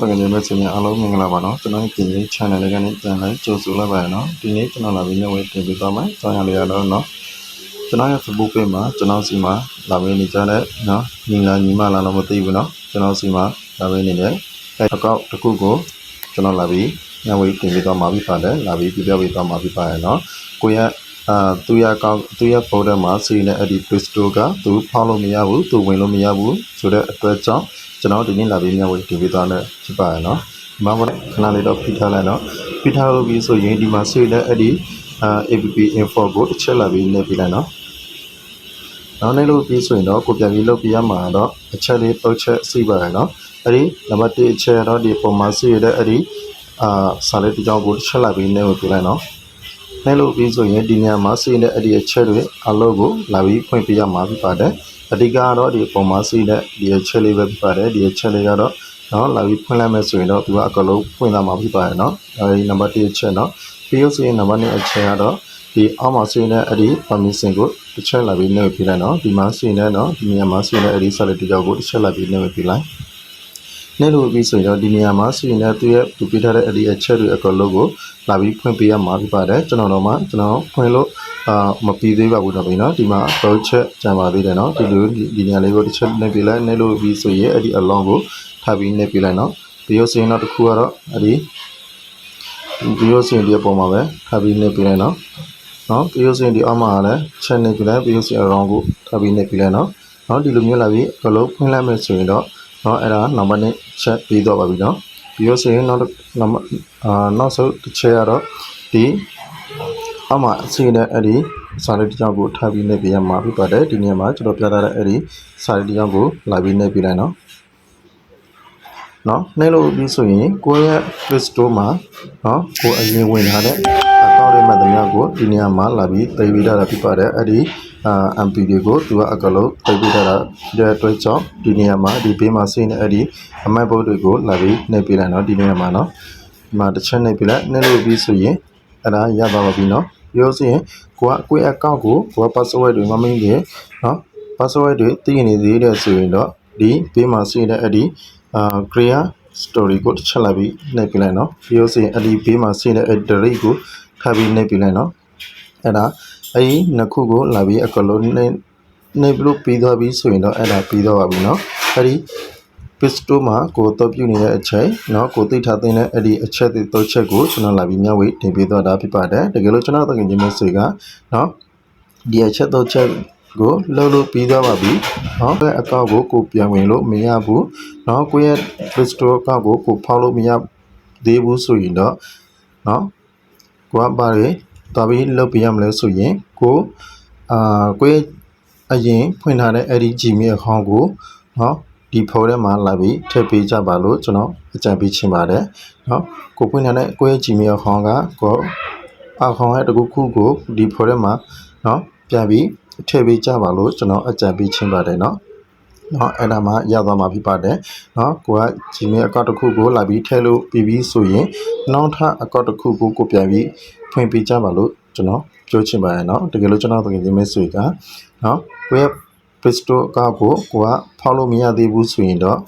Bagaimana macamnya alam mengelabano, tenang kini channel ini channel jauh labano, ini channel lainnya web TV pertama, channel lihat no, channel Facebook mah, channel sima, lain ini channel, no, nila nima lalu mati no, channel sima, lain ini deh, akau terkugo, channel lain, yang web TV pertama pada, lain video pertama pada no, kuya tu ya pada masa ini ada Play Store ka, tu follow miabu, tu win miabu, sudah tercang. Channel ini lainnya web TV pertama coba no, mana kenal itu pita lebih so yang di masa ini ada APP info go channel lainnya pilih no. Nah, ini lebih so ini, kopiah lebih yang mana, channel itu channel siapa no, ada nama tu channel di pemasa ini ada salah tiga go channel lainnya pilih no. Ini lebih so ini di masa ini ada channel logo lebih kopiah mana pada. Ketika ada di pemasa ini dia channel web pada dia channel ada, no lebih pula masuk ini tu kalau punya mana pada no, ini nama tu channel, video ini nama ni channel ada. Di amasa ini ada permission go channel lainnya pilih no, di masa ini no, di masa ini ada salah tiga go channel lainnya pilih. Nelu bisa ini di masa ini tu ya tu pilih ada channel kalau logo lebih kopiah mana pada channel nama channel kalau mapide babu na bina di ma touch jama bide no di nya le go di chat ne pila ne lo bi so ye adi along go tha bi ne pila no video sin na takhu aro adi video sin di apaw ma be tha bi ne pila no video sin di ama le chat ne pila video sin along go tha bi ne pila no di lo myo la bi kalau phwin la me so yin do no era number ne chat bi do ba bi no video sin no number no so che aro di ama sini ada salah tiga go thabi ne biya ma bi pada di ni ma chalo pya da ada salah tiga go labi ne bi la no ne lo bi so yin ko ya Play Store ma no ko ayin win tha de account တွေမှာတများကိုဒီနေရာမှာလာပြီးသိပြီးတာဖြစ်ပါတယ်အဲ့ဒီMP တွေကိုသူကအကလုံးသိပြီးတာတဲ့အတွက်ကြောင့်ဒီနေရာမှာဒီဘေးမှာစီးနေအဲ့ဒီအမှတ်ဘုတ်တွေကိုလာပြီးနှိပ်ပြလိုက်နော်ဒီနေရာမှာနော်ဒီမှာတစ်ချက်နှိပ်ပြလိုက်နှိပ်လို့ပြီးဆိုရင်အဲ့ဒါရပါပြီနော်ပြောစရင်ကိုယ့် account ကို password တွေမမင်းကြီးနော် password တွေသိနေသေးတယ်ဆိုရင်တော့ဒီဘေးမှာစီးတဲ့အဲ့ဒီcreate story ကိုတစ်ချက်လိုက်ပြီးနှိပ်ပြလိုက်နော်ပြောစရင်အဲ့ဒီဘေးမှာစီးတဲ့ edit ကိုထပ်ပြီးနှိပ်ပြလိုက်နော်အဲ့ဒါအဲ့ဒီနှစ်ခုကိုလာပြီးအကလုံးနှိပ်လို့ပြီးသွားပြီဆိုရင်တော့အဲ့ဒါပြီးတော့ပါပြီနော်အဲ့ဒီ Play Store မှာကိုတော့ပြုနေတဲ့အချိန်နော်ကိုသိထားတဲ့အဒီအချက်တွေတော့ချက်ကိုကျွန်တော်လာပြီးမျှဝေတင်ပြသွားတာဖြစ်ပါတယ်တကယ်လို့ကျွန်တော်တကယ်ချင်းမဲ့ဆွေကနော်ဒီအချက်တော့ချက်ကိုလှုပ်လို့ပြီးသွားပါပြီနော်အကောင့်ကိုပြန်ဝင်လို့မရဘူးနော်ကိုရဲ့ Play Store အကောင့်ကိုဖောက်လို့မရသေးဘူးဆိုရင်တော့နော်ကိုကပါလေတော်ပြီးလှုပ်ပြရမလဲဆိုရင်ကိုရဲ့အရင်ဖွင့်ထားတဲ့အဲ့ဒီ Gmail account ကိုနော်ဒီဖိုထဲမှာလာပြီးထည့်ပေးကြပါလို့ကျွန်တော်အကြံပေးချင်ပါတယ်နော်ကိုဖွင့်ထားတဲ့ကိုရဲ့ Gmail account ကကိုaccount ရဲ့တခုခုကိုဒီဖိုထဲမှာနော်ပြန်ပြီးထည့်ပေးကြပါလို့ကျွန်တော်အကြံပေးချင်ပါတယ်နော်အဲ့ဒါမှရသွားမှာဖြစ်ပါတယ်နော်ကိုက Gmail account တစ်ခုကိုလာပြီးထည့်လို့ပြီးဆိုရင်နောက်ထပ် account တစ်ခုကိုပြန်ပြီးဖွင့်ပေးကြပါလို့ကျွန်တော်ပြောချင်ပါတယ်နော်တကယ်လို့ကျွန်တော်တကယ်ချင်းမဲ့ဆွေကနော်ကိုရဲ့Play Store ကိုဖောက်လို့မရသေးဘူးဆိုရင်တော့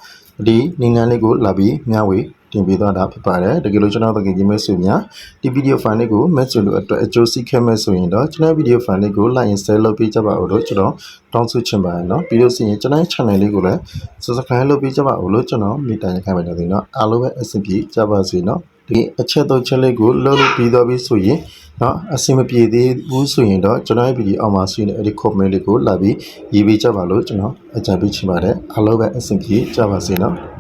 ဒီနည်းလမ်းလေးကိုလာပြီးမျှဝေတင်ပေးသွားတာဖြစ်ပါတယ်တကယ်လို့ကျွန်တော်တကယ်ကြီးမဲ့ဆိုများဒီဗီဒီယိုဖိုင်လေးကိုမဲ့ဆိုလို့အတွက်အကျိုးစီးခဲ့မဲ့ဆိုရင်တော့ကျွန်တော်ဗီဒီယိုဖိုင်လေးကို like and share လုပ်ပေးကြပါဦးလို့ကျွန်တော်တောင်းဆိုချင်ပါတယ်เนาะပြီးလို့ရှိရင်ကျွန်တော် channel လေးကိုလည်း subscribe လုပ်ပေးကြပါဦးလို့ကျွန်တော်မိတိုင်းခိုင်းပါတယ်เนาะအားလုံးပဲအဆင်ပြေကြပါစေเนาะဒီအချက်တော့ချက်လေးကိုလုပ်လို့ပြီးသွားပြီဆိုရင်နော်အဆင်မပြေသေးဘူးဆိုရင်တော့ကျွန်တော်ရဲ့ဗီဒီယိုအောက်မှာရှိတဲ့အဲ့ဒီ comment လေးကိုလာပြီးရေးပေးကြပါလို့ကျွန်တော်အကြံပေးချင်ပါတယ်အားလုံးပဲအဆင်ပြေကြပါစေနော်